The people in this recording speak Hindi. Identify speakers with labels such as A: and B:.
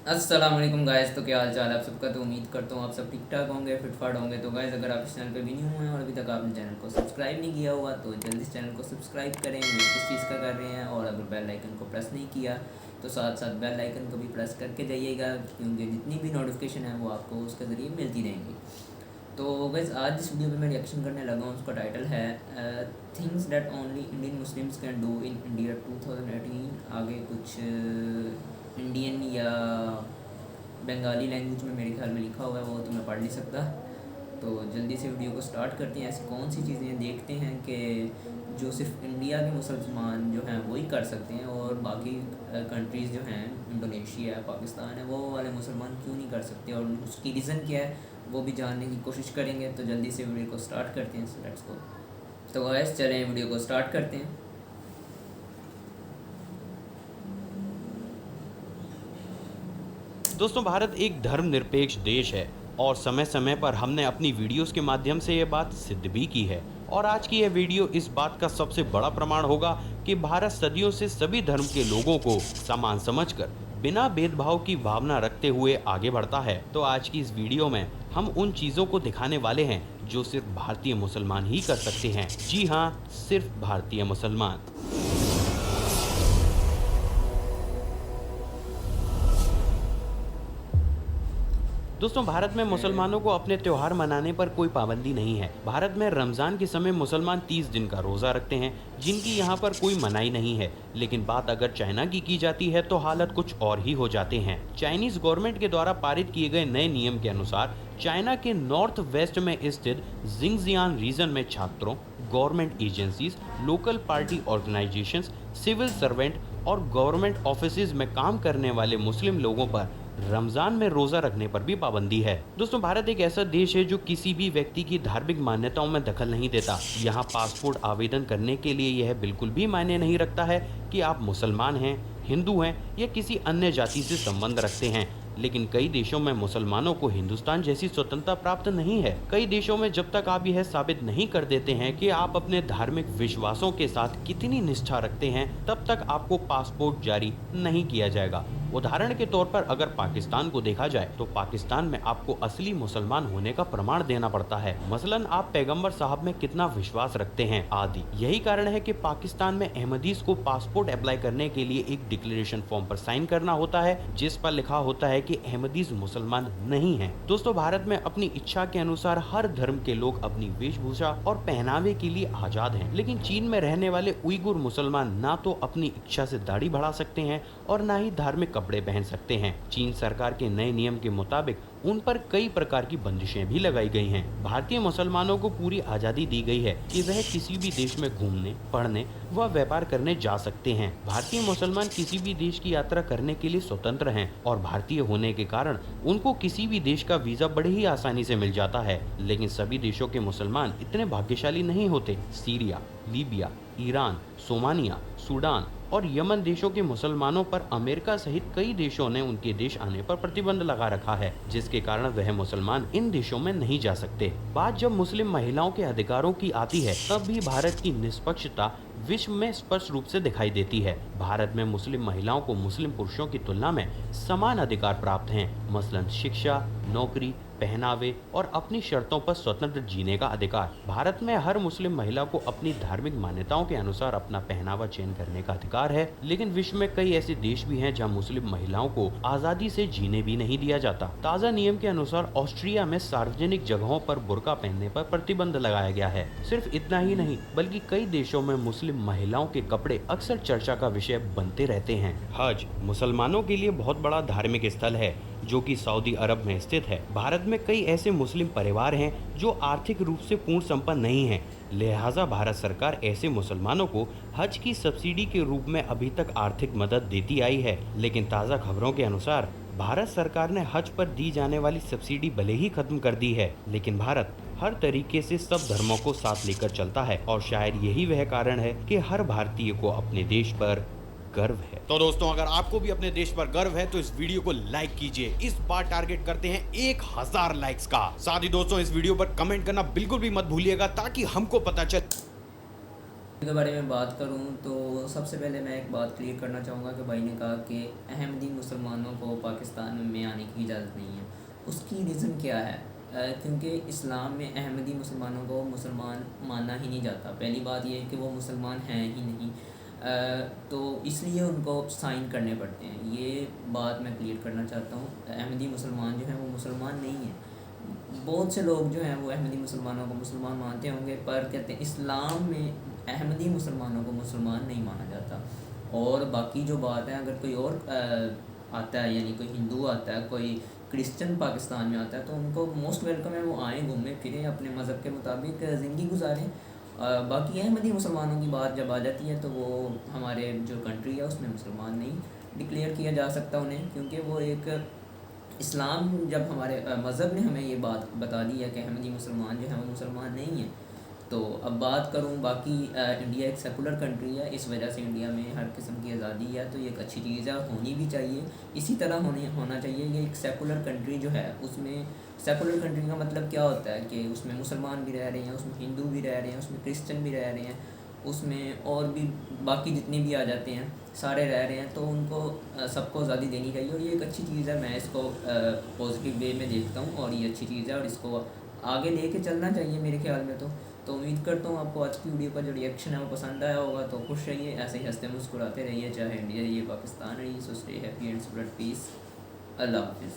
A: अस्सलाम वालेकुम गाइस। तो क्या हाल चाल है आप सबका। तो उम्मीद करता हूँ आप सब ठीक ठाक होंगे, फिटफाट होंगे। तो गाइस अगर आप इस चैनल पे भी न्यू हैं और अभी तक आपने चैनल को सब्सक्राइब नहीं किया हुआ तो जल्दी से चैनल को सब्सक्राइब करें। वेट किस चीज़ का कर रहे हैं, और अगर बेल आइकन को प्रेस नहीं किया तो साथ साथ बेल आइकन को भी प्रेस करके जाइएगा, क्योंकि जितनी भी नोटिफिकेशन है वो आपको उसके ज़रिए मिलती रहेंगी। तो गाइस आज जिस वीडियो पे मैं रिएक्शन करने लगा हूँ उसका टाइटल है things that only Indian Muslims can do in India 2018। आगे कुछ इंडियन या बंगाली लैंग्वेज में मेरे ख्याल में लिखा हुआ है, वो तो मैं पढ़ नहीं सकता। तो जल्दी से वीडियो को स्टार्ट करते हैं। ऐसी कौन सी चीज़ें देखते हैं कि जो सिर्फ इंडिया के मुसलमान जो हैं वही कर सकते हैं, और बाकी कंट्रीज़ जो हैं इंडोनेशिया है, पाकिस्तान है, वो वाले मुसलमान क्यों नहीं कर सकते, और उसकी रीज़न क्या है वो भी जानने की कोशिश करेंगे। तो जल्दी से वीडियो को स्टार्ट करते हैं। So let's go. तो गाइस चलें वीडियो को स्टार्ट करते हैं।
B: दोस्तों, भारत एक धर्मनिरपेक्ष देश है और समय समय पर हमने अपनी वीडियोस के माध्यम से ये बात सिद्ध भी की है। और आज की यह वीडियो इस बात का सबसे बड़ा प्रमाण होगा कि भारत सदियों से सभी धर्म के लोगों को समान समझकर बिना भेदभाव की भावना रखते हुए आगे बढ़ता है। तो आज की इस वीडियो में हम उन चीजों को दिखाने वाले हैं जो सिर्फ भारतीय मुसलमान ही कर सकते हैं। जी हाँ, सिर्फ भारतीय मुसलमान। दोस्तों, भारत में मुसलमानों को अपने त्योहार मनाने पर कोई पाबंदी नहीं है। भारत में रमजान के समय मुसलमान 30 दिन का रोजा रखते हैं, जिनकी यहाँ पर कोई मनाही नहीं है। लेकिन बात अगर चाइना की जाती है तो हालत कुछ और ही हो जाते हैं। चाइनीज गवर्नमेंट के द्वारा पारित किए गए नए नियम के अनुसार चाइना के नॉर्थ वेस्ट में स्थित जिंगजियान रीजन में छात्रों, government agencies, local party organisations, civil servant और गवर्नमेंट ऑफिसेज में काम करने वाले मुस्लिम लोगों पर रमजान में रोजा रखने पर भी पाबंदी है। दोस्तों, भारत एक ऐसा देश है जो किसी भी व्यक्ति की धार्मिक मान्यताओं में दखल नहीं देता। यहाँ पासपोर्ट आवेदन करने के लिए यह बिल्कुल भी मायने नहीं रखता है कि आप मुसलमान हैं, हिंदू हैं या किसी अन्य जाति से संबंध रखते हैं। लेकिन कई देशों में मुसलमानों को हिंदुस्तान जैसी स्वतंत्रता प्राप्त नहीं है। कई देशों में जब तक आप यह साबित नहीं कर देते हैं कि आप अपने धार्मिक विश्वासों के साथ कितनी निष्ठा रखते हैं, तब तक आपको पासपोर्ट जारी नहीं किया जाएगा। उदाहरण के तौर पर अगर पाकिस्तान को देखा जाए तो पाकिस्तान में आपको असली मुसलमान होने का प्रमाण देना पड़ता है। मसलन आप पैगंबर साहब में कितना विश्वास रखते हैं आदि। यही कारण है कि पाकिस्तान में अहमदीज को पासपोर्ट अप्लाई करने के लिए एक डिक्लेरेशन फॉर्म पर साइन करना होता है, जिस पर लिखा होता है कि अहमदीज मुसलमान नहीं है। दोस्तों, भारत में अपनी इच्छा के अनुसार हर धर्म के लोग अपनी वेशभूषा और पहनावे के लिए आजाद हैं। लेकिन चीन में रहने वाले उइगुर मुसलमान ना तो अपनी इच्छा से दाढ़ी बढ़ा सकते हैं और ना ही धार्मिक कपड़े पहन सकते हैं। चीन सरकार के नए नियम के मुताबिक उन पर कई प्रकार की बंदिशें भी लगाई गई हैं। भारतीय मुसलमानों को पूरी आजादी दी गई है कि वह किसी भी देश में घूमने, पढ़ने व व्यापार करने जा सकते हैं। भारतीय मुसलमान किसी भी देश की यात्रा करने के लिए स्वतंत्र हैं और भारतीय होने के कारण उनको किसी भी देश का वीजा बड़े ही आसानी से मिल जाता है। लेकिन सभी देशों के मुसलमान इतने भाग्यशाली नहीं होते। सीरिया, लीबिया, ईरान, सोमानिया, सूडान और यमन देशों के मुसलमानों पर अमेरिका सहित कई देशों ने उनके देश आने पर प्रतिबंध लगा रखा है, जिसके कारण वह मुसलमान इन देशों में नहीं जा सकते। बात जब मुस्लिम महिलाओं के अधिकारों की आती है, तब भी भारत की निष्पक्षता विश्व में स्पष्ट रूप से दिखाई देती है। भारत में मुस्लिम महिलाओं को मुस्लिम पुरुषों की तुलना में समान अधिकार प्राप्त हैं, मसलन शिक्षा, नौकरी, पहनावे और अपनी शर्तों पर स्वतंत्र जीने का अधिकार। भारत में हर मुस्लिम महिला को अपनी धार्मिक मान्यताओं के अनुसार अपना पहनावा चयन करने का अधिकार है। लेकिन विश्व में कई ऐसे देश भी हैं जहां मुस्लिम महिलाओं को आजादी से जीने भी नहीं दिया जाता। ताज़ा नियम के अनुसार ऑस्ट्रिया में सार्वजनिक जगहों पर बुर्का पहनने पर प्रतिबंध लगाया गया है। सिर्फ इतना ही नहीं, बल्कि कई देशों में मुस्लिम महिलाओं के कपड़े अक्सर चर्चा का विषय बनते रहते हैं। हज मुसलमानों के लिए बहुत बड़ा धार्मिक स्थल है, जो कि सऊदी अरब में स्थित है। भारत में कई ऐसे मुस्लिम परिवार हैं जो आर्थिक रूप से पूर्ण संपन्न नहीं हैं। लिहाजा भारत सरकार ऐसे मुसलमानों को हज की सब्सिडी के रूप में अभी तक आर्थिक मदद देती आई है। लेकिन ताज़ा खबरों के अनुसार भारत सरकार ने हज पर दी जाने वाली सब्सिडी भले ही खत्म कर दी है, लेकिन भारत हर तरीके से सब धर्मों को साथ लेकर चलता है। और शायद यही वह कारण है कि हर भारतीय को अपने देश पर गर्व है।
C: तो दोस्तों, अगर आपको भी अपने देश पर गर्व है तो इस वीडियो को लाइक कीजिए। इस बार टारगेट करते हैं 1000 लाइक्स का। साथ ही दोस्तों, इस वीडियो पर कमेंट करना बिल्कुल भी मत भूलिएगा, ताकि हमको पता चले
A: के बारे में बात करूं तो सबसे पहले मैं एक बात क्लियर करना चाहूँगा कि भाई ने कहा कि अहमदी मुसलमानों को पाकिस्तान में आने की इजाज़त नहीं है। उसकी रीज़न क्या है? क्योंकि इस्लाम में अहमदी मुसलमानों को मुसलमान माना ही नहीं जाता। पहली बात ये है कि वो मुसलमान हैं ही नहीं, तो इसलिए उनको साइन करने पड़ते हैं। ये बात मैं क्लियर करना चाहता हूँ। अहमदी मुसलमान जो हैं वो मुसलमान नहीं हैं। बहुत से लोग जो हैं वो अहमदी मुसलमानों को मुसलमान मानते होंगे, पर कहते हैं इस्लाम में अहमदी मुसलमानों को मुसलमान नहीं माना जाता। और बाकी जो बात है, अगर कोई और आता है, यानी कोई हिंदू आता है, कोई क्रिश्चियन पाकिस्तान में आता है, तो उनको मोस्ट वेलकम है, वो आएँ, घूमें फिरें, अपने मज़हब के मुताबिक ज़िंदगी गुजारें। बाकी अहमदी मुसलमानों की बात जब आ जाती है तो वो हमारे जो कंट्री है उसमें मुसलमान नहीं डिक्लेयर किया जा सकता उन्हें, क्योंकि वो एक इस्लाम, जब हमारे मज़हब ने हमें ये बात बता दी है कि अहमदी मुसलमान जो हैं वो मुसलमान नहीं हैं। तो अब बात करूँ बाकी, इंडिया एक सेकुलर कंट्री है, इस वजह से इंडिया में हर किस्म की आज़ादी है, तो ये एक अच्छी चीज़ है, होनी भी चाहिए। इसी तरह होना चाहिए। ये एक सेकुलर कंट्री जो है, उसमें सेकुलर कंट्री का मतलब क्या होता है कि उसमें मुसलमान भी रह रहे हैं, उसमें हिंदू भी रह रहे हैं, उसमें क्रिश्चियन भी रह रहे हैं, उसमें और भी बाकी जितने भी आ जाते हैं सारे रह रहे हैं, तो उनको सबको आज़ादी देनी चाहिए। और ये एक अच्छी चीज़ है, मैं इसको पॉजिटिव वे में देखता हूँ, और ये अच्छी चीज़ है और इसको आगे लेके चलना चाहिए मेरे ख्याल में। तो उम्मीद करता हूँ आपको आज की वीडियो का जो रिएक्शन है वो पसंद आया होगा। तो खुश रहिए, ऐसे ही हंसते मुस्कुराते रहिए, चाहे इंडिया रहिए पाकिस्तान रहिए। So stay happy and spread peace. अल्लाह हाफिज़।